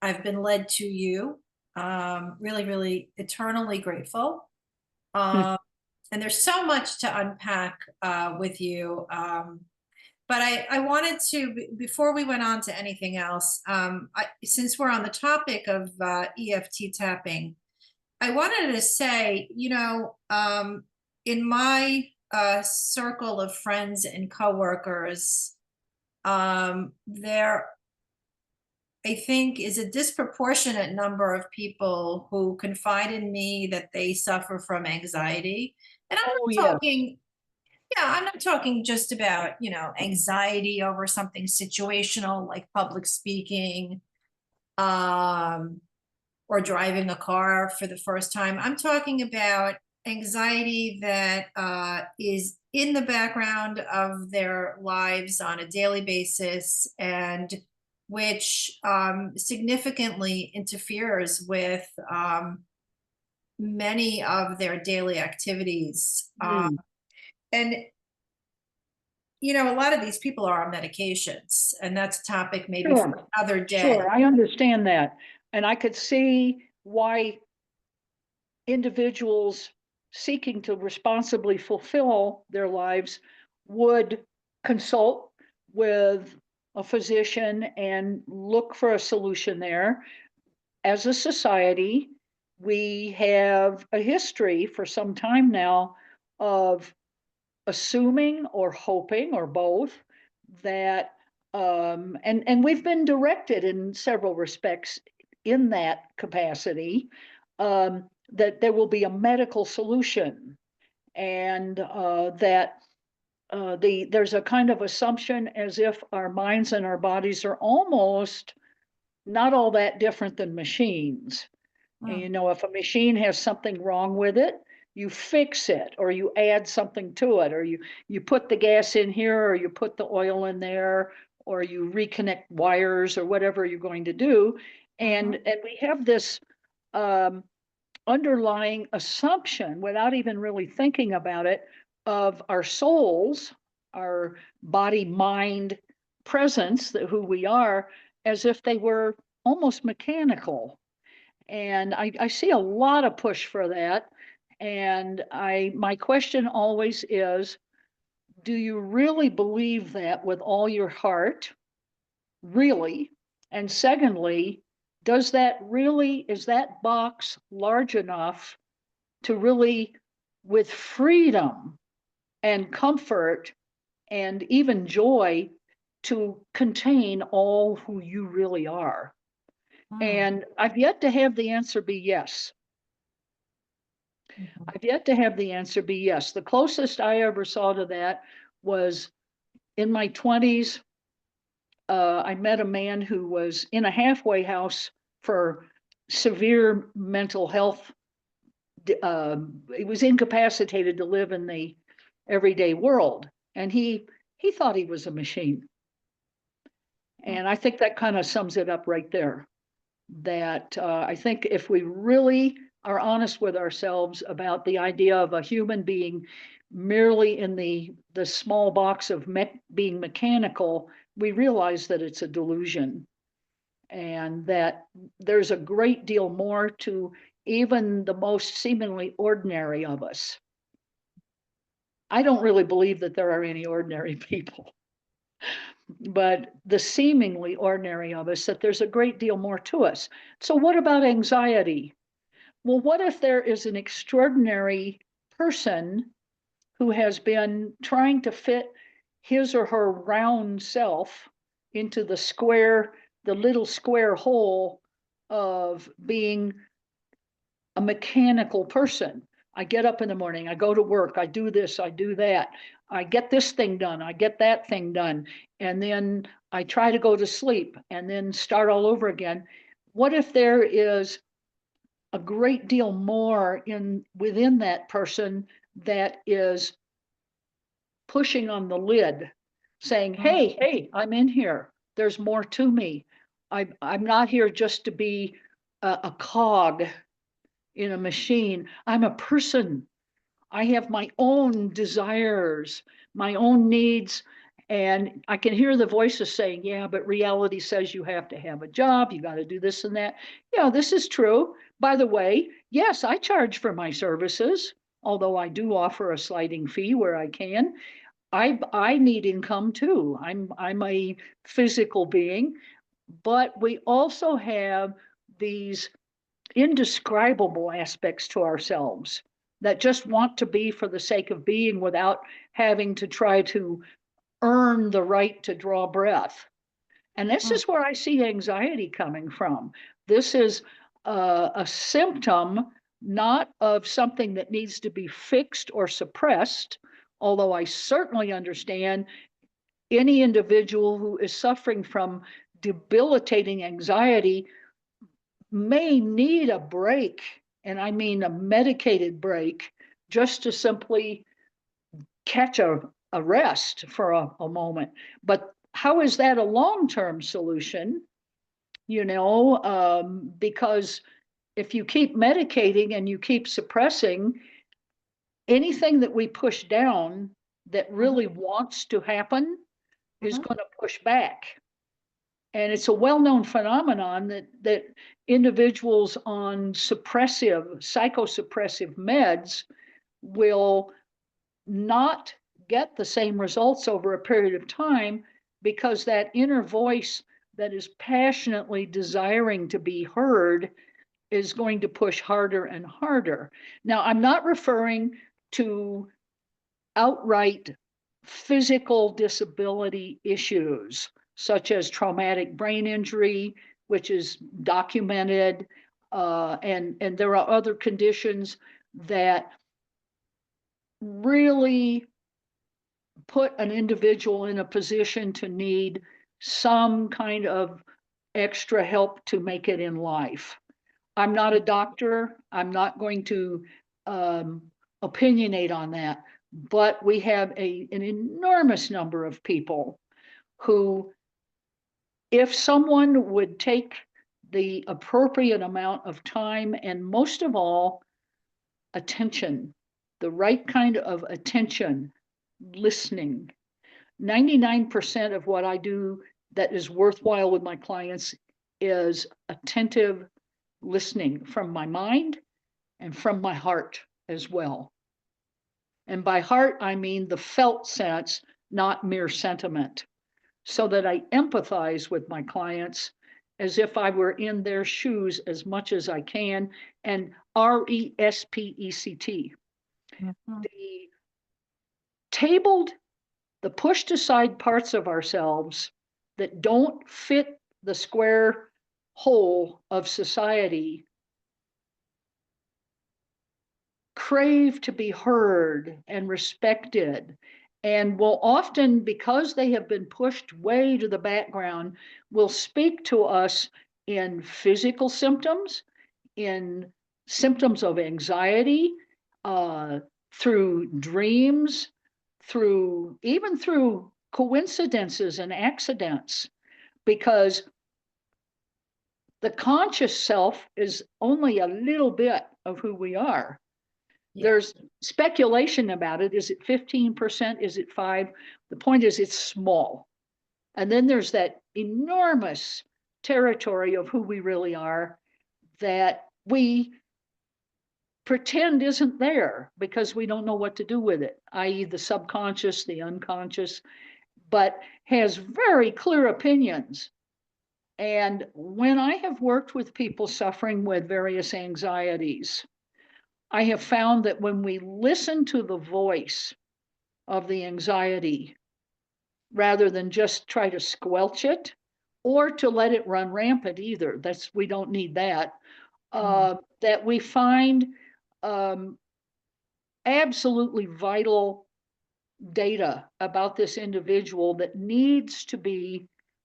I've been led to you. Really, really eternally grateful. Um, and there's so much to unpack with you. But I wanted to, before we went on to anything else, since we're on the topic of EFT tapping, I wanted to say, in my circle of friends and coworkers, there, I think, is a disproportionate number of people who confide in me that they suffer from anxiety. And I'm Oh, not yes. talking, yeah, I'm not talking just about, anxiety over something situational like public speaking, um, or driving a car for the first time. I'm talking about anxiety that is in the background of their lives on a daily basis, and which significantly interferes with many of their daily activities. Mm, And a lot of these people are on medications, and that's a topic maybe for sure, another day. sure. I understand that. And I could see why individuals seeking to responsibly fulfill their lives would consult with a physician and look for a solution there. As a society, we have a history for some time now of assuming or hoping or both that and we've been directed in several respects in that capacity, that there will be a medical solution, and that there's a kind of assumption as if our minds and our bodies are almost not all that different than machines. And Mm. if a machine has something wrong with it, you fix it, or you add something to it, or you put the gas in here, or you put the oil in there, or you reconnect wires, or whatever you're going to do. Mhm. And we have this um, underlying assumption, without even really thinking about it, of our souls, our body mind presence, that who we are, as if they were almost mechanical. And I see a lot of push for that. And my question always is, do you really believe that with all your heart? Really? And secondly, is that box large enough to really, with freedom and comfort and even joy, to contain all who you really are? Mm. And I've yet to have the answer be yes. Mhm. I've yet to have the answer be yes. The closest I ever saw to that was in my 20s. I met a man who was in a halfway house for severe mental health. He was incapacitated to live in the everyday world, and he thought he was a machine. And I think that kind of sums it up right there. That I think if we really are honest with ourselves about the idea of a human being merely in the small box of being mechanical, we realize that it's a delusion, and that there's a great deal more to even the most seemingly ordinary of us. I don't really believe that there are any ordinary people, but the seemingly ordinary of us, that there's a great deal more to us. So, what about anxiety? Well, what if there is an extraordinary person who has been trying to fit his or her round self into the little square hole of being a mechanical person? I get up in the morning, I go to work, I do this, I do that, I get this thing done, I get that thing done, and then I try to go to sleep and then start all over again. What if there is a great deal more in within that person that is pushing on the lid, saying, Mm. hey, I'm in here, there's more to me. I'm not here just to be a cog in a machine. I'm a person. I have my own desires, my own needs, And I can hear the voices saying, yeah, but reality says you have to have a job, you got to do this and that. Yeah, this is true. By the way, yes, I charge for my services, although I do offer a sliding fee where I can. I need income too. I'm a physical being, but we also have these indescribable aspects to ourselves that just want to be for the sake of being without having to try to earn the right to draw breath. And this Mm, is where I see anxiety coming from. This is a symptom not of something that needs to be fixed or suppressed, although I certainly understand any individual who is suffering from debilitating anxiety may need a break, and I mean a medicated break, just to simply catch a rest for a moment. But how is that a long-term solution? Because if you keep medicating and you keep suppressing, anything that we push down that mhm, really wants to happen is mhm, going to push back. And it's a well-known phenomenon that individuals on psychosuppressive meds will not get the same results over a period of time because that inner voice that is passionately desiring to be heard is going to push harder and harder. Now, I'm not referring to outright physical disability issues, such as traumatic brain injury, which is documented, and there are other conditions that really put an individual in a position to need some kind of extra help to make it in life. I'm not a doctor. I'm not going to um, opinionate on that. But we have an enormous number of people who, if someone would take the appropriate amount of time and most of all, attention, the right kind of attention, listening. 99% of what I do that is worthwhile with my clients is attentive listening from my mind and from my heart as well. And by heart, I mean the felt sense, not mere sentiment, so that I empathize with my clients as if I were in their shoes as much as I can. And RESPECT, mhm. the tabled, the pushed aside parts of ourselves that don't fit the square hole of society crave to be heard and respected, and will often, because they have been pushed way to the background, will speak to us in physical symptoms, in symptoms of anxiety, uh, through dreams, through coincidences and accidents, because the conscious self is only a little bit of who we are. Yeah. There's speculation about it. Is it 15%? Is it 5? The point is it's small. And then there's that enormous territory of who we really are that we pretend isn't there because we don't know what to do with it, i.e., the subconscious, the unconscious, but has very clear opinions. And when I have worked with people suffering with various anxieties, I have found that when we listen to the voice of the anxiety, rather than just try to squelch it or to let it run rampant either, we don't need that, Mm, that we find um, absolutely vital data about this individual that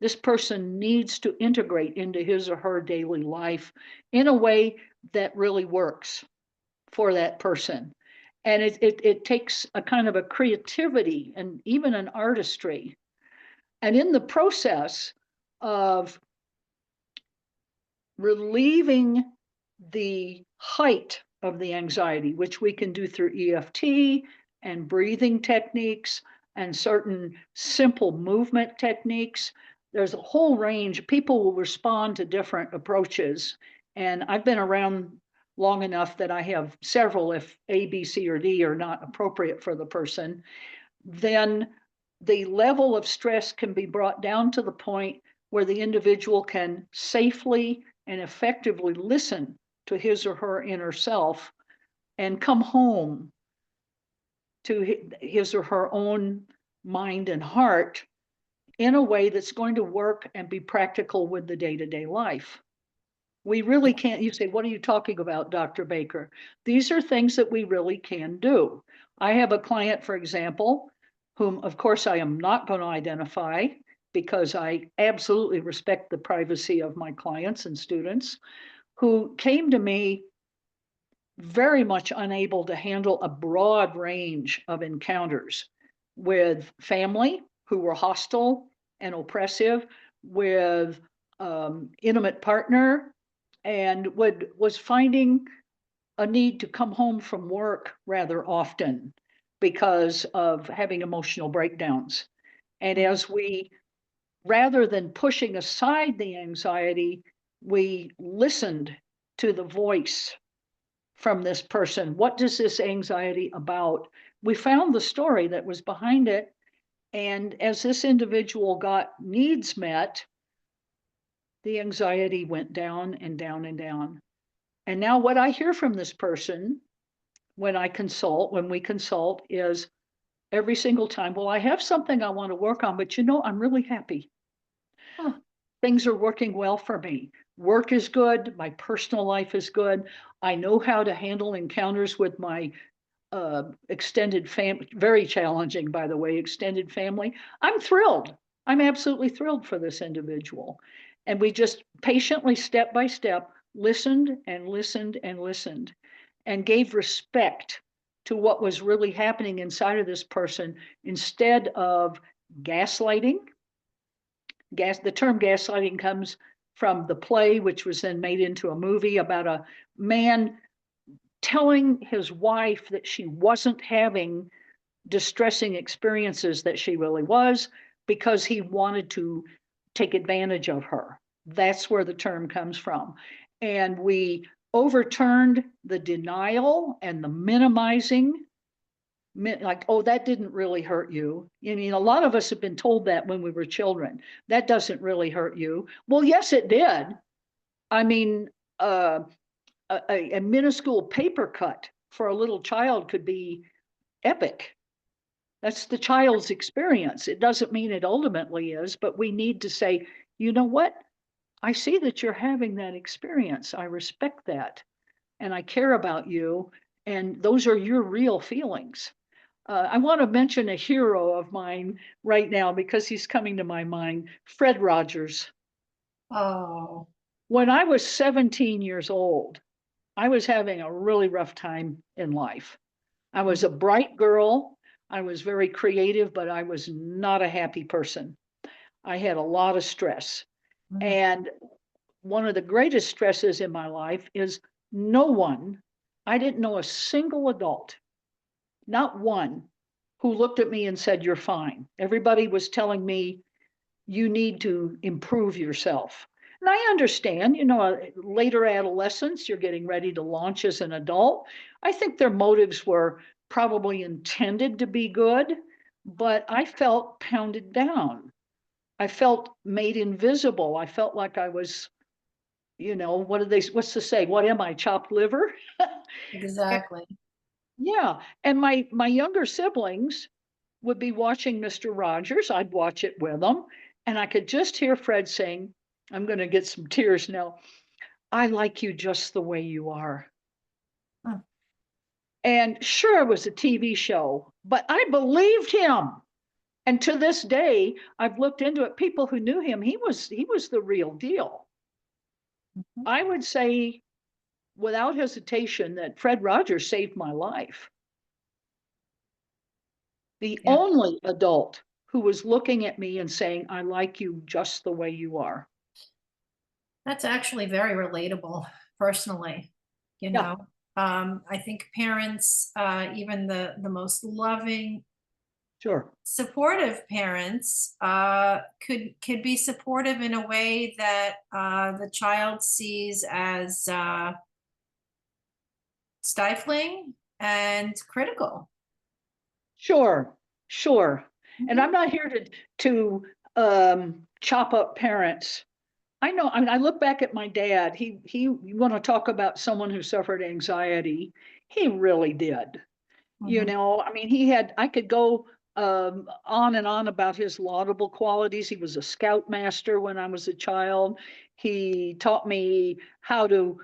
this person needs to integrate into his or her daily life in a way that really works for that person. And it takes a kind of a creativity and even an artistry. And in the process of relieving the height of the anxiety, which we can do through EFT and breathing techniques and certain simple movement techniques. There's a whole range. People will respond to different approaches. And I've been around long enough that I have several, if A, B, C, or D are not appropriate for the person, then the level of stress can be brought down to the point where the individual can safely and effectively listen to his or her inner self and come home to his or her own mind and heart in a way that's going to work and be practical with the day-to-day life. We really can't, you say, what are you talking about, Dr. Baker? These are things that we really can do. I have a client, for example, whom of course I am not going to identify because I absolutely respect the privacy of my clients and students, who came to me very much unable to handle a broad range of encounters with family who were hostile and oppressive, with intimate partner, and was finding a need to come home from work rather often because of having emotional breakdowns. And as we, rather than pushing aside the anxiety, we listened to the voice from this person. What does this anxiety about? We found the story that was behind it. And as this individual got needs met, the anxiety went down and down and down. And now what I hear from this person when we consult, is every single time, well, I have something I want to work on, but I'm really happy. Huh. Things are working well for me. Work is good. My personal life is good. I know how to handle encounters with my extended family, very challenging, by the way, extended family. I'm thrilled. I'm absolutely thrilled for this individual. And we just patiently, step by step, listened and listened and listened and gave respect to what was really happening inside of this person instead of gaslighting. The term gaslighting comes from the play, which was then made into a movie about a man telling his wife that she wasn't having distressing experiences that she really was because he wanted to take advantage of her. That's where the term comes from. And we overturned the denial and the minimizing, like, oh, that didn't really hurt you. I mean, a lot of us have been told that when we were children. That doesn't really hurt you. Well, yes, it did. I mean, a minuscule paper cut for a little child could be epic. That's the child's experience. It doesn't mean it ultimately is, but we need to say, you know what? I see that you're having that experience. I respect that. And I care about you. And those are your real feelings. I want to mention a hero of mine right now because he's coming to my mind, Fred Rogers. Oh. When I was 17 years old, I was having a really rough time in life. I was a bright girl. I was very creative, but I was not a happy person. I had a lot of stress. Mhm. And one of the greatest stresses in my life is I didn't know a single adult, not one, who looked at me and said, you're fine. Everybody was telling me, you need to improve yourself. And I understand, later adolescence, you're getting ready to launch as an adult. I think their motives were probably intended to be good, but I felt pounded down. I felt made invisible. I felt like I was, what's to say? What am I, chopped liver? Exactly. Yeah. And my younger siblings would be watching Mr. Rogers. I'd watch it with them. And I could just hear Fred saying, I'm going to get some tears now. I like you just the way you are. Huh. And sure, it was a TV show, but I believed him. And to this day, I've looked into it. People who knew him, he was the real deal. Mhm. I would say without hesitation that Fred Rogers saved my life. The Yeah. only adult who was looking at me and saying, I like you just the way you are. That's actually very relatable personally, you Yeah. know. I think parents, even the most loving Sure. supportive parents could be supportive in a way that the child sees as stifling and critical. Sure, sure. And Mhm. I'm not here to chop up parents. I know, I mean, I look back at my dad. You want to talk about someone who suffered anxiety. He really did. You Mhm. know, I mean, I could go on and on about his laudable qualities. He was a scoutmaster when I was a child. He taught me how to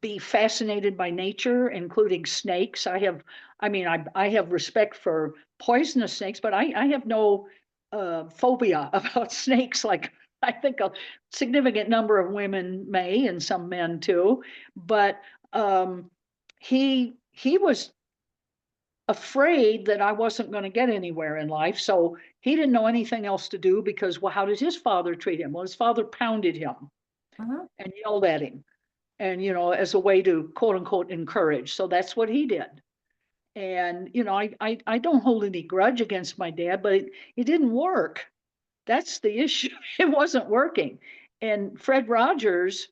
be fascinated by nature, including snakes. I have respect for poisonous snakes, but I have no phobia about snakes like I think a significant number of women may, and some men too. But um, he was afraid that I wasn't going to get anywhere in life. So he didn't know anything else to do because, well, how did his father treat him? Well, his father pounded him Mhm. and yelled at him, and, you know, as a way to quote unquote encourage. So that's what he did. And, you know, I don't hold any grudge against my dad, but it didn't work. That's the issue. It wasn't working. And Fred Rogers,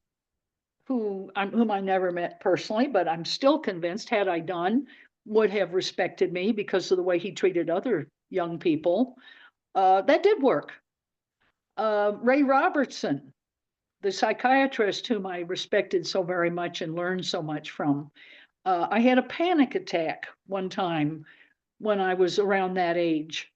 whom I never met personally, but I'm still convinced, had I done, would have respected me because of the way he treated other young people. That did work. Ray Robertson, the psychiatrist whom I respected so very much and learned so much from, I had a panic attack one time when I was around that age.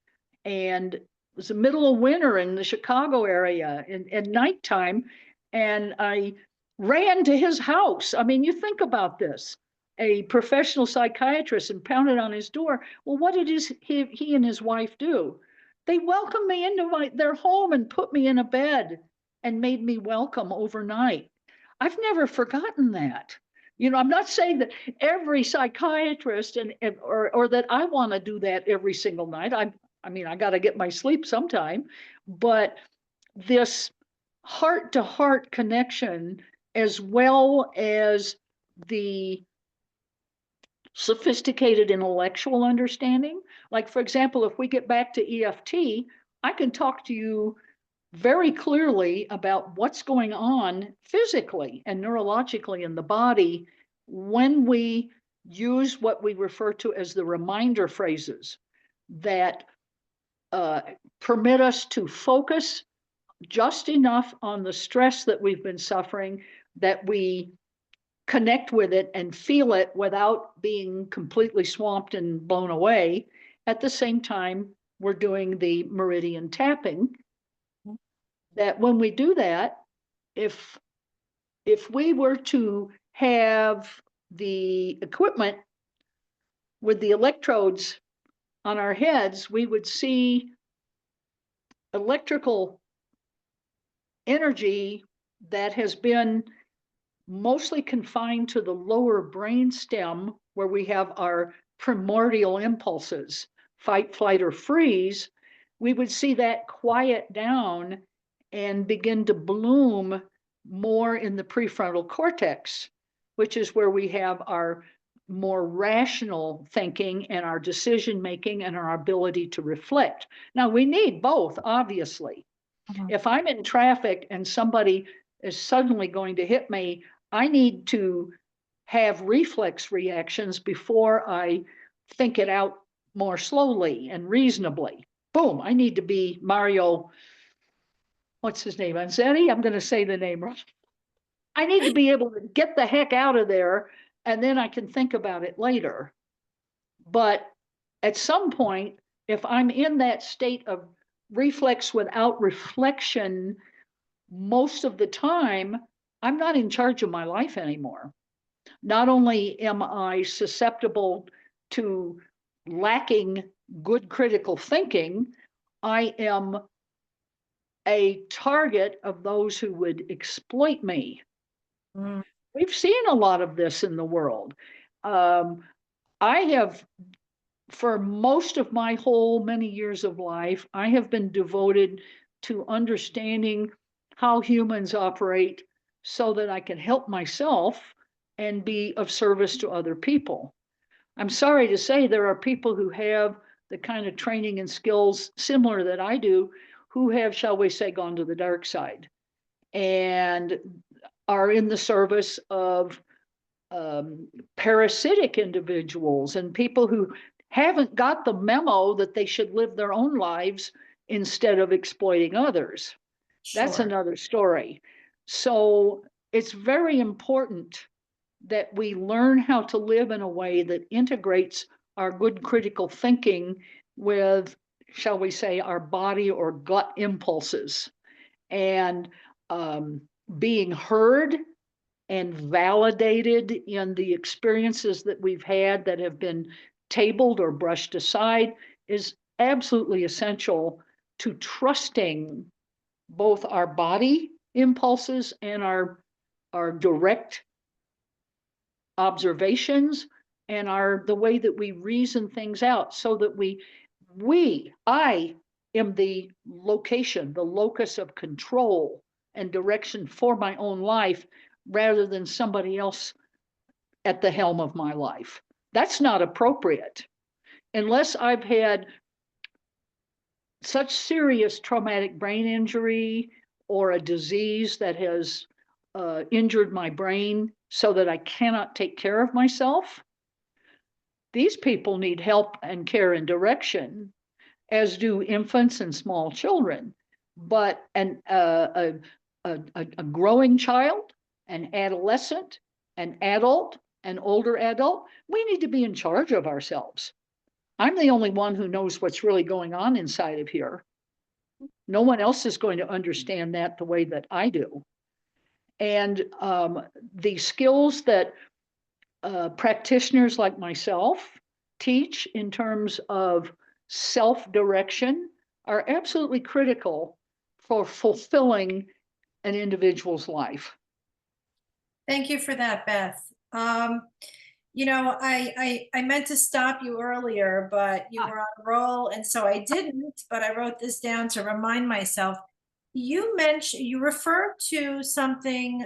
And it was the middle of winter in the Chicago area at nighttime. And I ran to his house. I mean, you think about this, a professional psychiatrist, and pounded on his door. Well, what did he and his wife do? They welcomed me into their home and put me in a bed and made me welcome overnight. I've never forgotten that. You know, I'm not saying that every psychiatrist or that I want to do that every single night. I mean, I got to get my sleep sometime, but this heart to heart connection, as well as the sophisticated intellectual understanding. Like, for example, if we get back to EFT, I can talk to you very clearly about what's going on physically and neurologically in the body when we use what we refer to as the reminder phrases that uh, permit us to focus just enough on the stress that we've been suffering that we connect with it and feel it without being completely swamped and blown away. At the same time, we're doing the meridian tapping. That when we do that, if if we were to have the equipment with the electrodes on our heads, we would see electrical energy that has been mostly confined to the lower brain stem where we have our primordial impulses, fight, flight, or freeze. We would see that quiet down and begin to bloom more in the prefrontal cortex, which is where we have our more rational thinking and our decision making and our ability to reflect. Now, we need both, obviously. Mhm. If I'm in traffic and somebody is suddenly going to hit me, I need to have reflex reactions before I think it out more slowly and reasonably. Boom, I need to be Mario, what's his name? Anzetti? I'm going to say the name wrong. I need to be able to get the heck out of there and then I can think about it later. But at some point, if I'm in that state of reflex without reflection, most of the time, I'm not in charge of my life anymore. Not only am I susceptible to lacking good critical thinking, I am a target of those who would exploit me. Mm. We've seen a lot of this in the world. Um, I have, for most of my whole many years of life, I have been devoted to understanding how humans operate so that I can help myself and be of service to other people. I'm sorry to say there are people who have the kind of training and skills similar that I do, who have, shall we say, gone to the dark side and are in the service of parasitic individuals and people who haven't got the memo that they should live their own lives instead of exploiting others. That's Sure. another story. So it's very important that we learn how to live in a way that integrates our good critical thinking with, shall we say, our body or gut impulses, and being heard and validated in the experiences that we've had that have been tabled or brushed aside is absolutely essential to trusting both our body impulses and our direct observations and the way that we reason things out, so that I am the location, the locus of control and direction for my own life, rather than somebody else at the helm of my life. That's not appropriate unless I've had such serious traumatic brain injury or a disease that has injured my brain so that I cannot take care of myself. These people need help and care and direction, as do infants and small children. But a growing child, an adolescent, an adult, an older adult, we need to be in charge of ourselves. I'm the only one who knows what's really going on inside of here. No one else is going to understand that the way that I do. And the skills that practitioners like myself teach in terms of self-direction are absolutely critical for fulfilling an individual's life. Thank you for that, Beth. I meant to stop you earlier, but you were on a roll, and so I didn't, but I wrote this down to remind myself. You referred to something